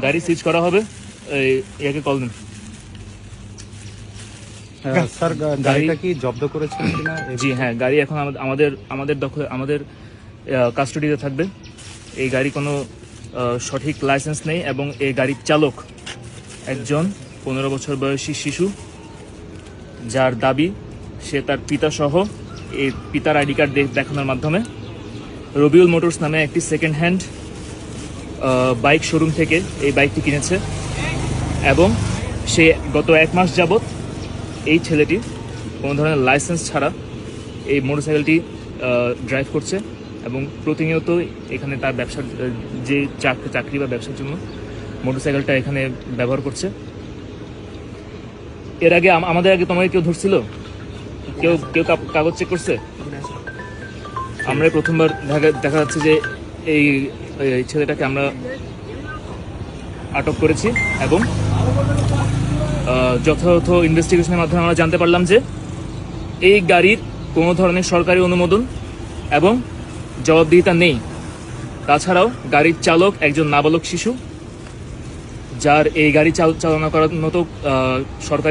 গাড়ি সিজ করা হবে। ইয়াকে কল দিন। স্যার গাড়িটা কি জব্দ করেছেন কিনা? জি হ্যাঁ, গাড়ি এখন আমাদের দখলে, আমাদের কাস্টডিতে থাকবে। এই গাড়ি কোনো সঠিক লাইসেন্স নেই এবং এই গাড়ির চালক একজন 15 বছর বয়সী শিশু, যার দাবি সে তার পিতা সহ এই পিতার আইডি কার্ড দেখানোর মাধ্যমে রবিউল মোটরস নামে একটি সেকেন্ড হ্যান্ড বাইক শোরুম থেকে এই বাইকটি কিনেছে এবং সে গত 1 মাস যাবৎ এই ছেলেটি কোনো ধরনের লাইসেন্স ছাড়া এই মোটরসাইকেলটি ড্রাইভ করছে এবং প্রতিনিয়ত এখানে তার ব্যবসার যে চাকরি বা ব্যবসার জন্য মোটরসাইকেলটা এখানে ব্যবহার করছে। এর আগে আমাদের আগে তোমাকে কেউ ধরছিল? কেউ কাগজ চেক করছে? আমরা প্রথমবার দেখা যাচ্ছে যে এই ছেলেটাকে আমরা আটক করেছি এবং যথাযথ ইনভেস্টিগেশনের মাধ্যমে আমরা জানতে পারলাম যে এই গাড়ির কোনো ধরনের সরকারি অনুমোদন এবং জবাবদিহিতা নেই। তাছাড়াও গাড়ির চালক একজন নাবালক শিশু, যার এই গাড়ি চালনা করার মতো সরকারি